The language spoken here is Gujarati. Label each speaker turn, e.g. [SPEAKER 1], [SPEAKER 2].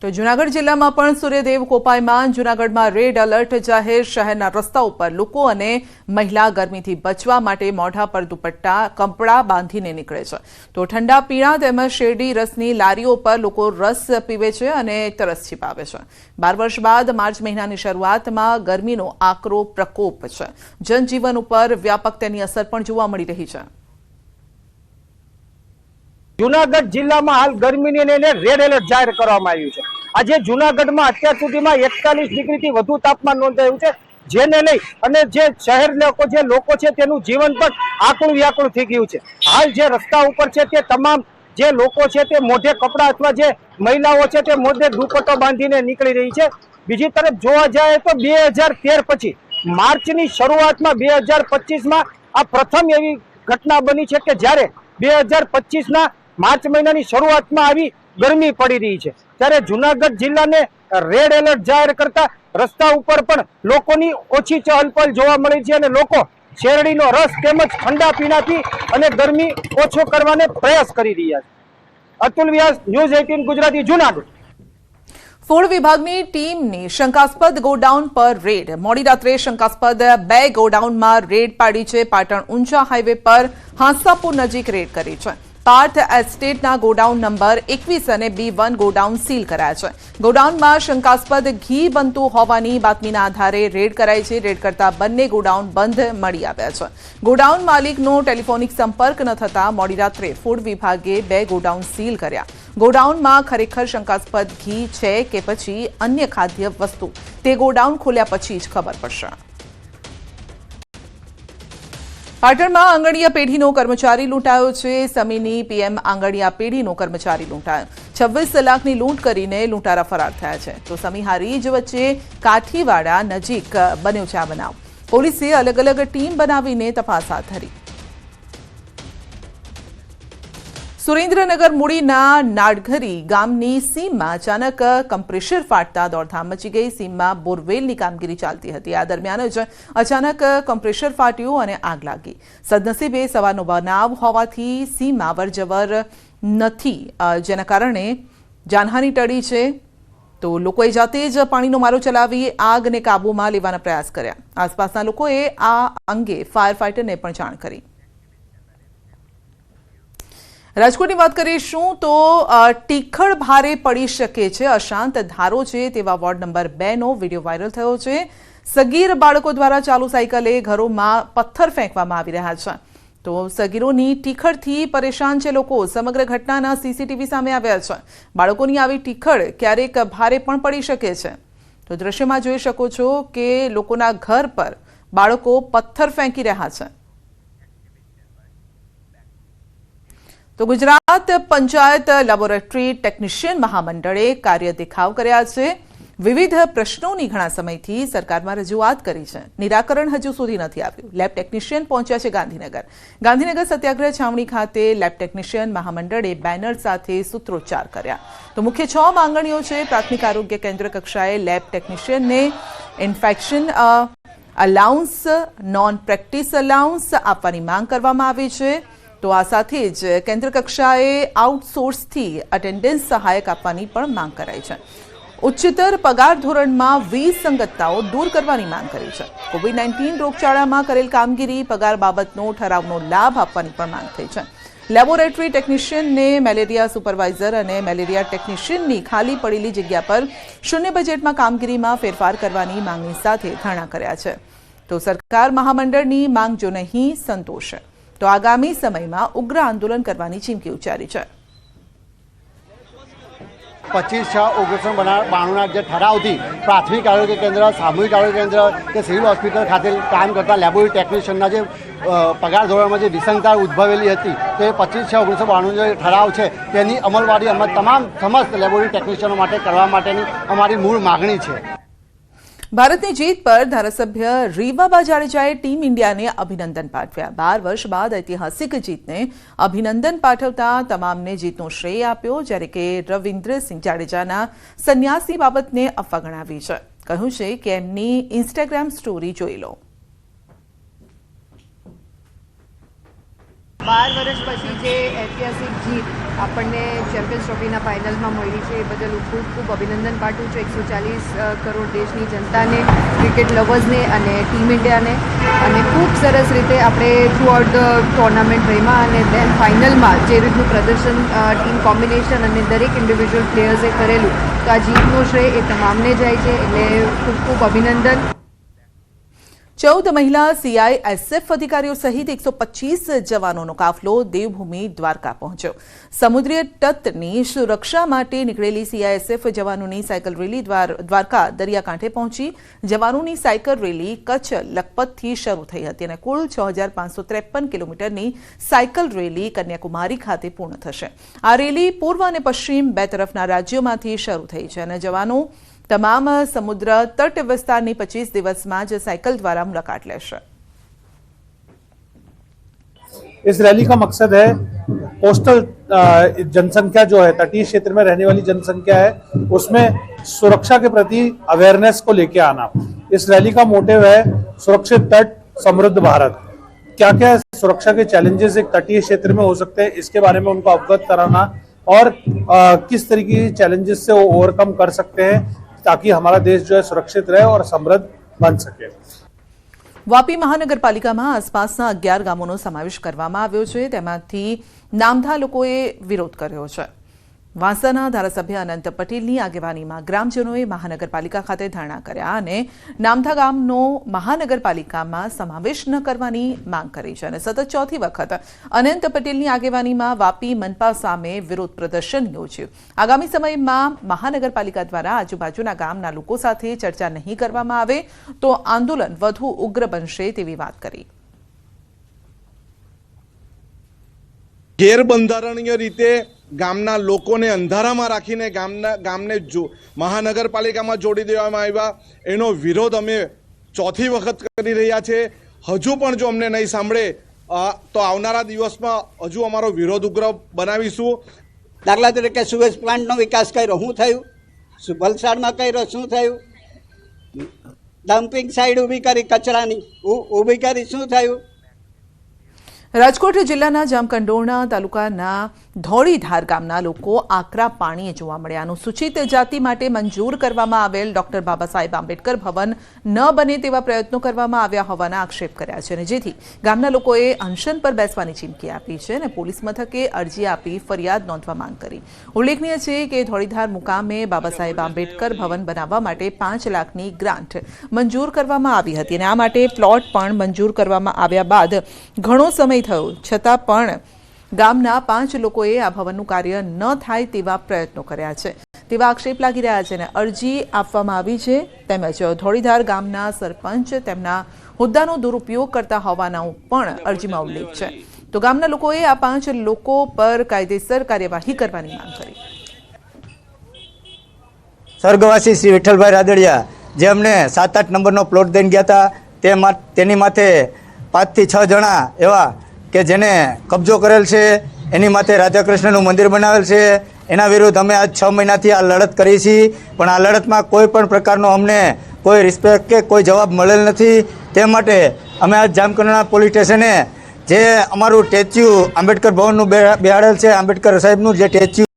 [SPEAKER 1] તો જૂનાગઢ જિલ્લામાં પણ સૂર્યદેવ કોપાયમાન. જૂનાગઢમાં રેડ એલર્ટ જાહેર. શહેરના રસ્તાઓ પર લોકો અને મહિલા ગરમીથી બચવા માટે મોઢા પર દુપટ્ટા કપડા બાંધીને નીકળે છે. તો ઠંડા પીણા તેમજ શેરડી રસની લારીઓ પર લોકો રસ પીવે છે અને તરસ છીપાવે છે. 12 વર્ષ બાદ માર્ચ મહિનાની શરૂઆતમાં ગરમીનો આકરો પ્રકોપ છે. જનજીવન ઉપર વ્યાપક તેની અસર પણ જોવા મળી રહી છે.
[SPEAKER 2] જૂનાગઢ જિલ્લામાં હાલ ગરમીને લઈને રેડ એલર્ટ જાહેર કરવામાં આવ્યું છે. આજે જૂનાગઢમાં અત્યાર સુધીમાં 41 ડિગ્રીથી વધુ તાપમાન નોંધાયું છે, જેને લઈ અને જે શહેર લોકો છે તેનું જીવન પણ આકળું વ્યાકળું થઈ ગયું છે. હાલ જે રસ્તા ઉપર છે તે તમામ જે લોકો છે તે મોઢે કપડા અથવા જે મહિલાઓ છે તે મોઢે દુપટ્ટો બાંધીને નીકળી રહી છે. બીજી તરફ જોવા જાય તો 2013 પછી માર્ચની શરૂઆતમાં 2025માં આ પ્રથમ એવી ઘટના બની છે કે જ્યારે 2025ના માર્ચ મહિનાની શરૂઆતમાં આવી ગરમી પડી રહી છે. ત્યારે જૂનાગઢ જિલ્લાને રેડ એલર્ટ જાહેર કરતા રસ્તા ઉપર પણ લોકોની ઓછી ચહલપહલ જોવા મળી છે અને લોકો શેરડીનો રસ તેમજ ઠંડા પીણાથી અને ગરમી ઓછો કરવાનો પ્રયાસ કરી રહ્યા છે. અતુલ વ્યાસ, ન્યૂઝ 18 ગુજરાતી, જૂનાગઢ.
[SPEAKER 1] ફૂડ વિભાગની ટીમની શંકાસ્પદ ગોડાઉન પર રેડ. મોડી રાત્રે શંકાસ્પદ 2 ગોડાઉનમાં રેડ પાડી છે. પાટણ ઊંઝા હાઈવે પર હાંસાપુર નજીક રેડ કરી છે. પાર્થ એસ્ટેટના ગોડાઉન નંબર 21 અને B1 ગોડાઉન સીલ કરાયા છે. ગોડાઉનમાં શંકાસ્પદ ઘી બનતું હોવાની બાતમીના આધારે રેડ કરાઈ છે. રેડ કરતા બંને ગોડાઉન બંધ મળી આવ્યા છે. ગોડાઉન માલિકનો ટેલિફોનિક સંપર્ક ન થતા મોડી રાત્રે ફૂડ વિભાગે 2 ગોડાઉન સીલ કર્યા. ગોડાઉનમાં ખરેખર શંકાસ્પદ ઘી છે કે પછી અન્ય ખાદ્ય વસ્તુ, તે ગોડાઉન ખોલ્યા પછી જ ખબર પડશે. પાટણમાં આંગણિયા પેઢીનો કર્મચારી લૂંટાયો છે. સમીની PM આંગણિયા પેઢીનો કર્મચારી લૂંટાયો. 26 લાખની લૂંટ કરીને લૂંટારા ફરાર થયા છે. તો સમી હારીજ વચ્ચે કાઠીવાડા નજીક બન્યો છે આ બનાવ. પોલીસે અલગ અલગ ટીમ બનાવીને તપાસ હાથ ધરી. સુરેન્દ્રનગર મૂડીના નાડઘરી ગામની સીમમાં અચાનક કમ્પ્રેસર ફાટતા દોડધામ મચી ગઈ. સીમમાં બોરવેલની કામગીરી ચાલતી હતી. આ દરમિયાન જ અચાનક કમ્પ્રેસર ફાટ્યું અને આગ લાગી. સદનસીબે સવારનો બનાવ હોવાથી સીમમાં અવરજવર નથી, જેના કારણે જાનહાની ટળી છે. તો લોકોએ જાતે જ પાણીનો મારો ચલાવી આગને કાબૂમાં લેવાના પ્રયાસ કર્યા. આસપાસના લોકોએ આ અંગે ફાયર ફાઇટરને પણ જાણ કરી. રાજકોટની વાત કરીશું તો ટીખળ ભારે પડી શકે છે. અશાંત ધારો છે તેવા વોર્ડ નંબર 2નો વિડીયો વાયરલ થયો છે. સગીર બાળકો દ્વારા ચાલુ સાયકલે ઘરોમાં પથ્થર ફેંકવામાં આવી રહ્યા છે. તો સગીરોની ટીખળથી પરેશાન છે લોકો. સમગ્ર ઘટનાના CCTV સામે આવ્યા છે. બાળકોની આવી ટીખળ ક્યારેક ભારે પણ પડી શકે છે. તો દ્રશ્યમાં જોઈ શકો છો કે લોકોના ઘર પર બાળકો પથ્થર ફેંકી રહ્યા છે. તો ગુજરાત પંચાયત લેબોરેટરી ટેકનિશિયન મહામંડળે કાર્ય દેખાવ કર્યા છે. વિવિધ પ્રશ્નોની ઘણા સમયથી સરકારમાં રજૂઆત કરી છે. નિરાકરણ હજુ સુધી નથી આવ્યું. લેબ ટેકનિશિયન પહોંચ્યા છે ગાંધીનગર. ગાંધીનગર સત્યાગ્રહ છાવણી ખાતે લેબ ટેકનિશિયન મહામંડળે બેનર સાથે સૂત્રોચ્ચાર કર્યા. તો મુખ્ય 6 માંગણીઓ છે. પ્રાથમિક આરોગ્ય કેન્દ્ર કક્ષાએ લેબ ટેકનિશિયનને infection allowance, non practice allowance આપવાની માંગ કરવામાં આવી છે. તો આ સાથે જ કેન્દ્ર કક્ષાએ આઉટસોર્સથી અટેન્ડન્સ સહાયક આપવાની પણ માંગ કરાઈ છે. ઉચ્ચતર પગાર ધોરણમાં વિસંગતતાઓ દૂર કરવાની માંગ કરી છે. COVID-19 રોગચાળામાં કરેલ કામગીરી, પગાર બાબતનો ઠરાવનો લાભ આપવાની પણ માંગ થઈ છે. લેબોરેટરી ટેકનિશિયનને મેલેરિયા સુપરવાઇઝર અને મેલેરિયા ટેકનિશિયનની ખાલી પડેલી જગ્યા પર શૂન્ય બજેટમાં કામગીરીમાં ફેરફાર કરવાની માંગણી સાથે ધરણા કર્યા છે. તો સરકાર મહામંડળની માંગ જો નહીં સંતોષે તો આગામી સમયમાં ઉગ્ર આંદોલન કરવાની ચીમકી ઉચ્ચારી છે.
[SPEAKER 3] 25/6/1992 જે ઠરાવથી પ્રાથમિક આરોગ્ય કેન્દ્ર, સામૂહિક આરોગ્ય કેન્દ્ર કે સિવિલ હોસ્પિટલ ખાતે કામ કરતા લેબોરેટરી ટેકનિશિયનના જે પગાર ધોરણમાં જે વિસંગતતા ઉદ્ભવેલી હતી તો એ 25/6/1992 જે ઠરાવ છે તેની અમલવારી અમે તમામ સમસ્ત લેબોરેટરી ટેકનિશિયનો માટે કરવા માટેની અમારી મૂળ માગણી છે.
[SPEAKER 1] ભારતની જીત પર ધારાસભ્ય રીવાબા જાડેજાએ ટીમ ઇન્ડિયાને અભિનંદન પાઠવ્યા. 12 વર્ષ બાદ ઐતિહાસિક જીતને અભિનંદન પાઠવતા તમામને જીતનો શ્રેય આપ્યો, જ્યારે કે રવિન્દ્રસિંહ જાડેજાના સંન્યાસની બાબતને અફવા ગણાવી છે. કહ્યું છે કે એમની ઇન્સ્ટાગ્રામ સ્ટોરી જોઈ લો.
[SPEAKER 4] 12 વર્ષ પછી જે ઐતિહાસિક જીત આપણને ચેમ્પિયન્સ ટ્રોફીના ફાઇનલમાં મળી છે એ બદલ હું ખૂબ ખૂબ અભિનંદન પાઠવું છું 140 કરોડ દેશની જનતાને, ક્રિકેટ લવર્સને અને ટીમ ઇન્ડિયાને. અને ખૂબ સરસ રીતે આપણે થ્રુ આઉટ ધ ટુર્નામેન્ટ રમ્યા અને દેન ફાઇનલમાં જે રીતનું પ્રદર્શન ટીમ કોમ્બિનેશન અને દરેક ઇન્ડિવિજ્યુઅલ પ્લેયર્સે કરેલું, તો આ જીતનો શ્રેય એ તમામને જાય છે. એટલે ખૂબ ખૂબ અભિનંદન.
[SPEAKER 1] 14 મહિલા CISF અધિકારીઓ સહિત 125 જવાનોનો કાફલો દેવભૂમિ દ્વારકા પહોંચ્યો. સમુદ્રીય તટની સુરક્ષા માટે નીકળેલી CISF જવાનોની સાયકલ રેલી દ્વારકા દરિયાકાંઠે પહોંચી. જવાનોની સાયકલ રેલી કચ્છ લખપતથી શરૂ થઈ હતી અને કુલ 6553 કિલોમીટરની સાયકલ રેલી કન્યાકુમારી ખાતે પૂર્ણ થશે. આ રેલી પૂર્વ અને પશ્ચિમ બે તરફના રાજ્યોમાંથી શરૂ થઈ છે અને જવાનો તમામ સમુદ્ર તટ વિસ્તારની 25 દિવસમાં જ साइकिल द्वारा मुलाकात लेशे.
[SPEAKER 5] इस रैली का मकसद है कोस्टल जनसंख्या जो है, तटीय क्षेत्र में रहने वाली जनसंख्या है, उसमें सुरक्षा के प्रति अवेयरनेस को लेके आना. इस रैली का मोटिव है सुरक्षित तट समृद्ध भारत. क्या क्या सुरक्षा के चैलेंजेस एक तटीय क्षेत्र में हो सकते हैं, इसके बारे में उनको अवगत कराना और किस तरीके के चैलेंजेस से वो ओवरकम कर सकते हैं ताकि हमारा देश जो है सुरक्षित रहे और समृद्ध बन सके.
[SPEAKER 1] વાપી મહાનગરપાલિકામાં આસપાસના 11 ગામોનો સમાવેશ કરવામાં આવ્યો છે. તેમાંથી નામધા લોકોએ વિરોધ કર્યો છે. વાંસાના ધારાસભ્ય અનંત પટેલની આગેવાનીમાં ગ્રામજનોએ મહાનગરપાલિકા ખાતે ધરણા કર્યા અને નામધા ગામનો મહાનગરપાલિકામાં સમાવેશ ન કરવાની માંગ કરી છે અને સતત ચોથી વખત અનંત પટેલની આગેવાનીમાં વાપી મનપા સામે વિરોધ પ્રદર્શન યોજ્યું. આગામી સમયમાં મહાનગરપાલિકા દ્વારા આજુબાજુના ગામના લોકો સાથે ચર્ચા નહીં કરવામાં આવે તો આંદોલન વધુ ઉગ્ર બનશે તેવી વાત કરી.
[SPEAKER 6] ગેરબંધારણીય રીતે ગામના લોકોને અંધારામાં રાખીને ગામને મહાનગરપાલિકામાં જોડી દેવામાં આવ્યા, એનો વિરોધ અમે ચોથી વખત કરી રહ્યા છે. હજુ પણ જો અમને નહીં સાંભળે તો આવનારા દિવસમાં હજુ અમારો વિરોધ ઉગ્ર બનાવીશું.
[SPEAKER 7] દાખલા તરીકે સુએઝ પ્લાન્ટનો વિકાસ કર્યો, શું થયું? વલસાડમાં કર્યો, શું થયું? ડમ્પિંગ સાઇડ ઊભી કરી કચરાની, ઊભી કરી, શું થયું?
[SPEAKER 1] રાજકોટ જિલ્લાના જામકંડોરણા તાલુકાના ધોળીધાર ગામના લોકો આકરા પાણીએ જોવા મળ્યા. અનુસૂચિત જાતિ માટે મંજૂર કરવામાં આવેલ ડોક્ટર બાબા સાહેબ આંબેડકર ભવન ન બને તેવા પ્રયત્નો કરવામાં આવ્યા હોવાના આક્ષેપ કર્યા છે અને જેથી ગામના લોકોએ અનશન પર બેસવાની ચીમકી આપી છે અને પોલીસ મથકે અરજી આપી ફરિયાદ નોંધવા માંગ કરી. ઉલ્લેખનીય છે કે ધોળીધાર મુકામે બાબા સાહેબ આંબેડકર ભવન બનાવવા માટે 5 લાખની ગ્રાન્ટ મંજૂર કરવામાં આવી હતી અને આ માટે પ્લોટ પણ મંજૂર કરવામાં આવ્યા બાદ ઘણો સમય થયો છતાં પણ ગામના 5 લોકોએ આ ભવનનું કાર્ય ન થાય તેવા પ્રયત્નો કર્યા છે તેવા આક્ષેપ લાગી રહ્યા છે અને અરજી આપવામાં આવી છે. તેમજ ધોળીધાર ગામના સરપંચ તેમના હોદ્દાનો દુરુપયોગ કરતા હોવાનો પણ અરજીમાં ઉલ્લેખ છે. તો ગામના લોકોએ આ 5 લોકો પર કાયદેસર કાર્યવાહી કરવાની માંગ કરી.
[SPEAKER 8] સ્વર્ગવાસી શ્રી વિઠ્ઠલભાઈ રાદડિયા જે અમને 7-8 નંબરનો પ્લોટ દઈને ગયા હતા, તેની માથે 5 થી 6 જણા એવા કે જેને કબજો કરેલ છે, એની માથે રાધાકૃષ્ણનું મંદિર બનાવેલ છે, એના વિરુદ્ધ અમે આજ 6 મહિનાથી આ લડત કરી છીએ. પણ આ લડતમાં કોઈ પણ પ્રકારનો અમને કોઈ રિસ્પેક્ટ કે કોઈ જવાબ મળેલ નથી. તે માટે અમે આજ જામકંડોરણા પોલીસ સ્ટેશને જે અમારું સ્ટેચ્યુ આંબેડકર ભવનનું બેહાડેલ છે, આંબેડકર સાહેબનું જે સ્ટેચ્યુ